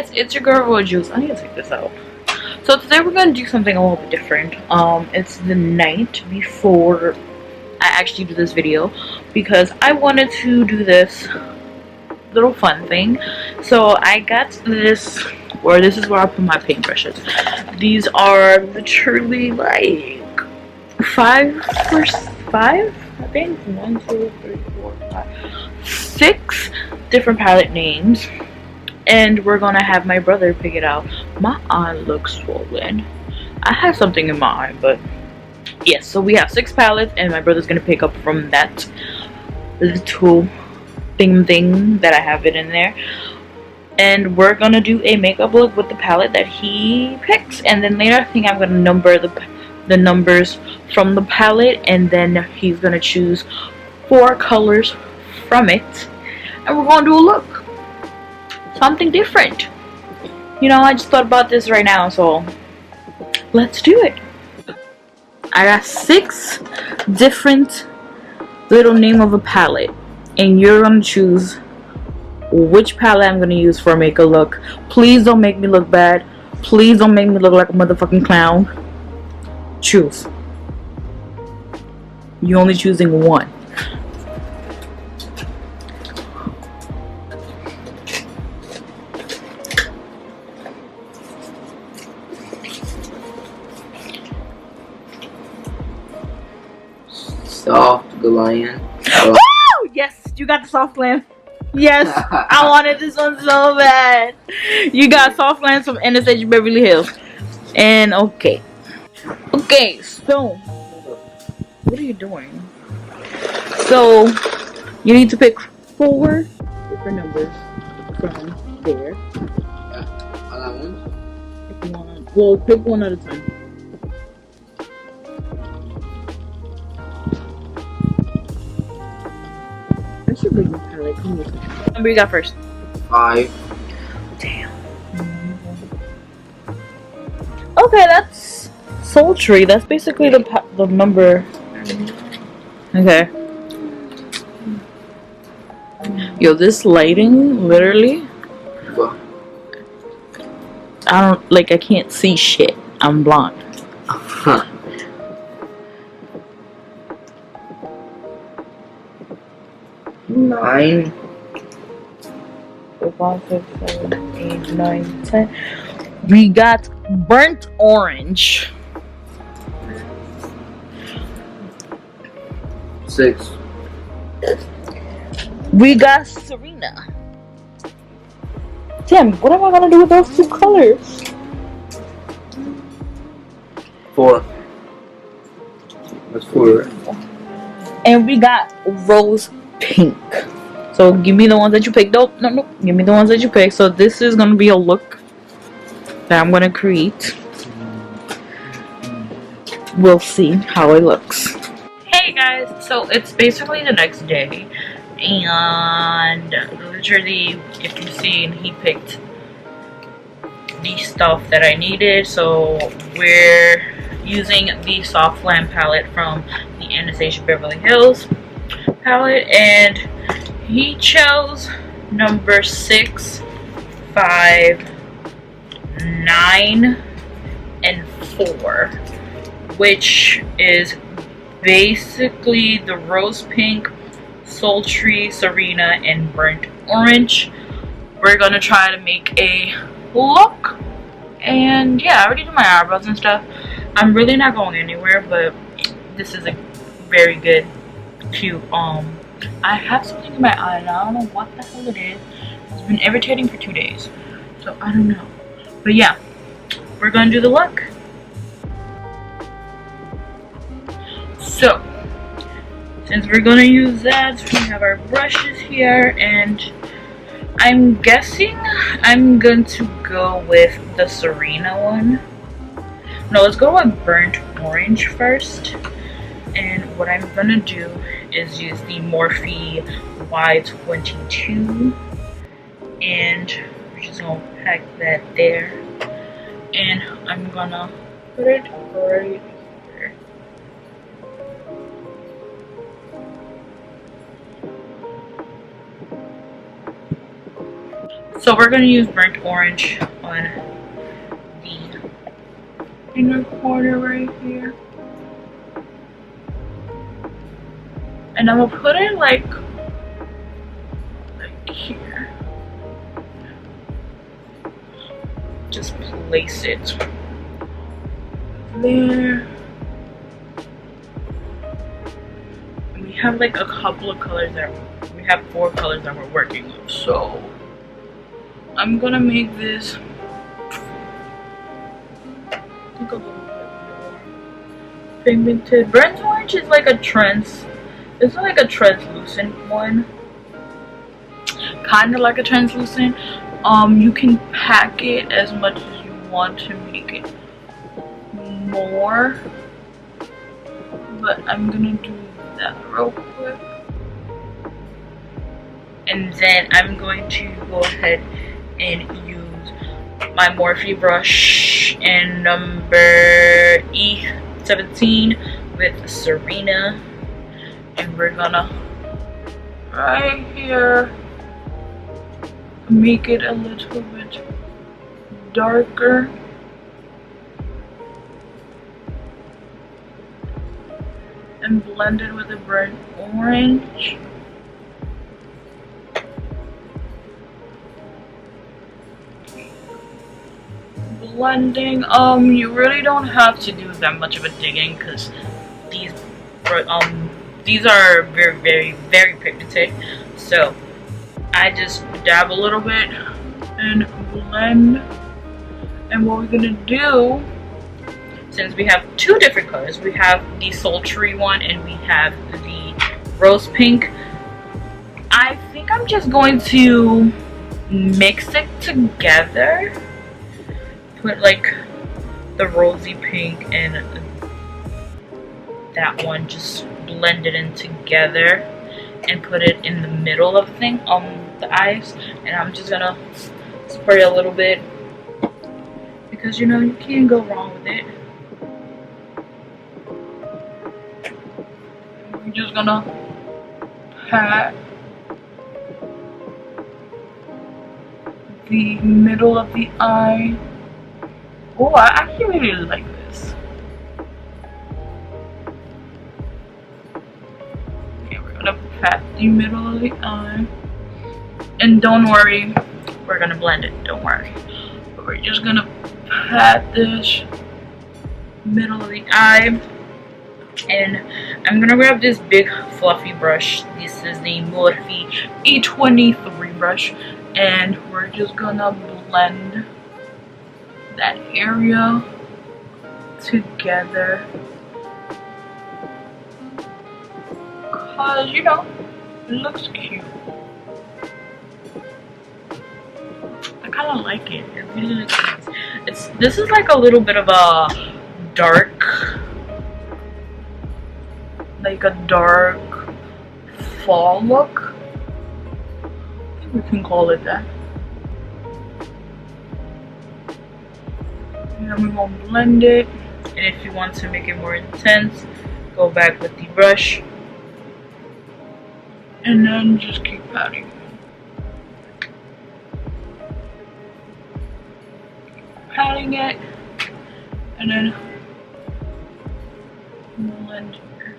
guys, it's your girl Juice. I need to take this out. So today we're gonna do something a little bit different. It's the night before I actually do this video because I wanted to do this little fun thing. So I got this, or this is where I put my paintbrushes. These are literally like five, I think 1, 2, 3, 4, 5, 6 different palette names. And we're gonna have my brother pick it out. My eye looks swollen. I have something in my eye, but yes. So we have 6 palettes, and my brother's gonna pick up from that little thing that I have it in there. And we're gonna do a makeup look with the palette that he picks. And then later, I think I'm gonna number the numbers from the palette, and then he's gonna choose 4 colors from it, and we're gonna do a look. Something different. You know, I just thought about this right now, so let's do it. I got 6 different little name of a palette, and you're gonna choose which palette I'm gonna use for a makeup look. Please don't make me look bad. Please don't make me look like a motherfucking clown. Choose. You're only choosing one. Soft Goliath. Woo! Yes, you got the soft glam. Yes, I wanted this one so bad. You got soft glams from Ethnicity Beverly Hills. And okay, so what are you doing? So you need to pick 4 different numbers from there. If you want, well, pick one at a time. That should be your palette. What number you got first? 5. Damn. Okay, that's sultry. That's basically the number. Okay. Yo, this lighting, literally. What? I can't see shit. I'm blind. Huh. 9. 4, 5, 6, 7, 8, 9, 10. We got burnt orange. 6. We got Serena. Damn, what am I gonna do with those 2 colors? 4. That's 4. And we got rose pink. So give me the ones that you picked. Nope. Give me the ones that you picked. So this is gonna be a look that I'm gonna create. We'll see how it looks. Hey guys, so it's basically the next day, and literally, if you've seen, he picked the stuff that I needed. So we're using the soft glam palette from the Anastasia Beverly Hills palette, and he chose number 6, 5, 9, and 4, which is basically the rose pink, sultry, Serena, and burnt orange. We're gonna try to make a look, and yeah, I already did my eyebrows and stuff. I'm really not going anywhere, but this is a very good, cute. I have something in my eye, and I don't know what the hell it is. It's been irritating for 2 days, so I don't know. But yeah, we're gonna do the look. So, since we're gonna use that, we have our brushes here, and I'm guessing I'm going to go with the Serena one. No, let's go with burnt orange first. And what I'm gonna do is use the Morphe Y22, and we're just gonna pack that there, and I'm gonna put it right here. So we're gonna use burnt orange on the inner corner right here. And I'm gonna put it like here. Just place it there. And we have like a couple of colors that we have 4 colors that we're working with. So I'm gonna make this look a little bit more pigmented. Burnt orange is like a it's like a translucent one. Kind of like a translucent. You can pack it as much as you want to make it more, but I'm gonna do that real quick. And then I'm going to go ahead and use my Morphe brush in number E17 with Serena, and we're gonna right here make it a little bit darker. And blend it with the burnt orange. Blending. You really don't have to do that much of a digging because these are very pigmented. So I just dab a little bit and blend. And what we're gonna do, since we have 2 different colors, we have the sultry one and we have the rose pink, I think I'm just going to mix it together. Put like the rosy pink and that one, just blend it in together and put it in the middle of the eyes. And I'm just gonna spray a little bit because you know you can't go wrong with it. We're just gonna pat the middle of the eye. Oh, I actually really like this. Okay, we're gonna pat the middle of the eye. And don't worry, we're gonna blend it, don't worry. But we're just gonna pat this middle of the eye. And I'm gonna grab this big fluffy brush. This is the Morphe E23 brush. And we're just gonna blend that area together. Cause you know, it looks cute. I kinda like it. It really looks nice. This is like a little bit of a dark, like a dark fall look. I think we can call it that. And then we're gonna blend it. And if you want to make it more intense, go back with the brush. And then just keep patting. Patting it. And then blend here.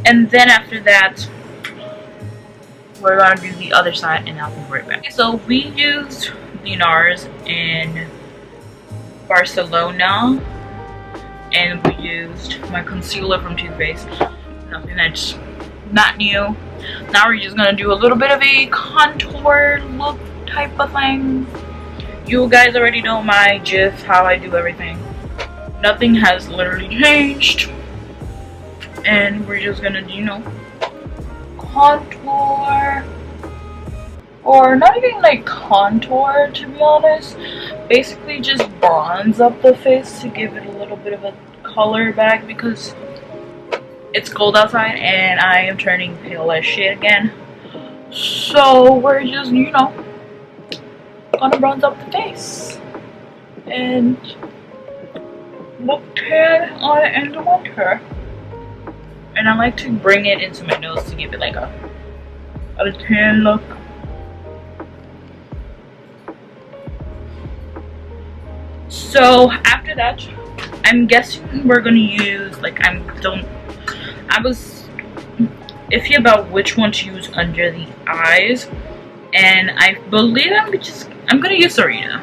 And then after that, we're gonna do the other side and I'll be right back. So we used the NARS in Barcelona and we used my concealer from Too Faced. Nothing that's not new. Now we're just gonna do a little bit of a contour look type of thing. You guys already know my gif, how I do everything. Nothing has literally changed. And we're just gonna, you know, contour. Or not even like contour, to be honest. Basically just bronze up the face to give it a little bit of a color back because it's cold outside and I am turning pale as shit again. So we're just, you know, gonna bronze up the face and look tan on it in the winter. And I like to bring it into my nose to give it like a tan look. So after that, I'm guessing we're gonna use, like, I was iffy about which one to use under the eyes, and I believe I'm gonna use Serena.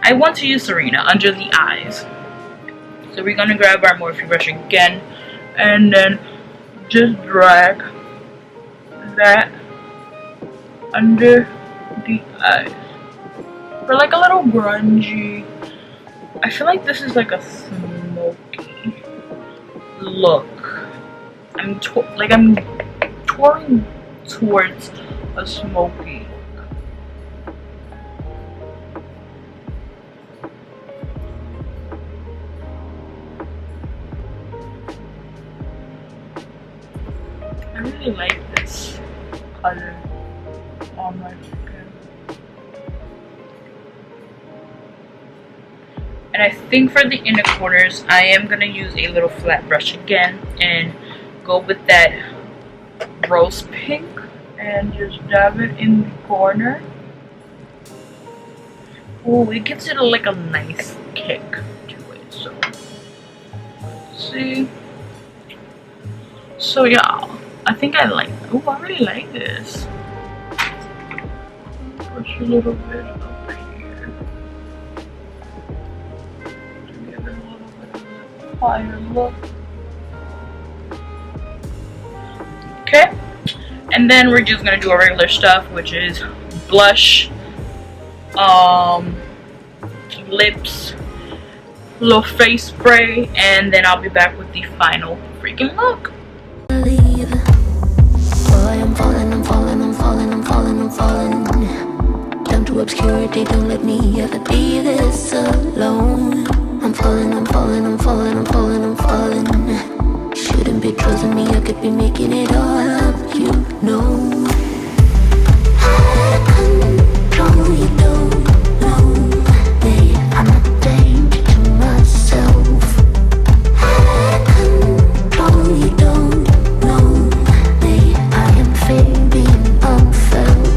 I want to use Serena under the eyes. So we're gonna grab our Morphe brush again, and then just drag that under the eyes for like a little grungy. I feel like this is like a smoky look. I'm touring towards a smoky. I really like this color on my skin. And I think for the inner corners, I am going to use a little flat brush again and go with that rose pink and just dab it in the corner. Oh, it gives it like a nice kick to it. So, let's see. So yeah, I think I like. Oh, I really like this. Push a little bit up here to give it a little bit of a fire look. Okay, and then we're just gonna do our regular stuff, which is blush, lips, little face spray, and then I'll be back with the final freaking look. I'm falling, I'm falling, I'm falling, I'm falling, I'm falling down to obscurity. Don't let me ever be this alone. I'm falling, I'm falling, I'm falling, I'm falling, I'm falling. Shouldn't be trusting me, I could be making it all up, you know. I control, you don't know me. I'm a danger to myself. I control, you don't know me. I am fading unfelt.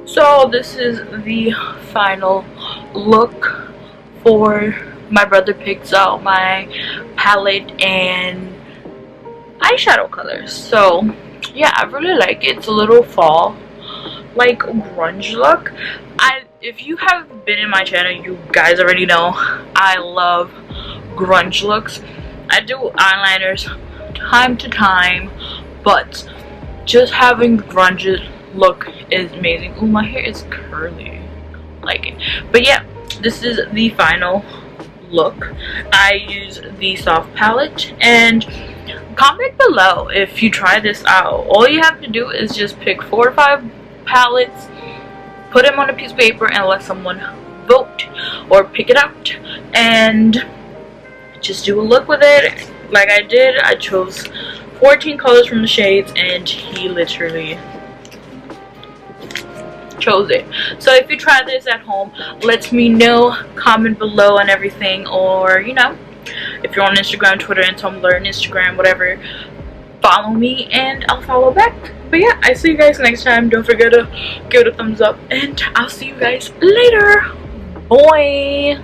So this is the final look for my brother picks out my palette and eyeshadow colors. So yeah, I really like it. It's a little fall, like grunge look. If you have been in my channel, you guys already know I love grunge looks. I do eyeliners time to time, but just having grunge look is amazing. Ooh, my hair is curly, like it. But yeah, this is the final look. I use the soft palette, and comment below if you try this out. All you have to do is just pick 4 or 5 palettes, put them on a piece of paper, and let someone vote or pick it out, and just do a look with it. Like I did, I chose 14 colors from the shades, and he literally chose it. So if you try this at home, let me know, comment below and everything, or you know, if you're on Instagram, Twitter, and Tumblr, and Instagram, whatever, follow me and I'll follow back. But yeah, I see you guys next time. Don't forget to give it a thumbs up, and I'll see you guys later. Bye.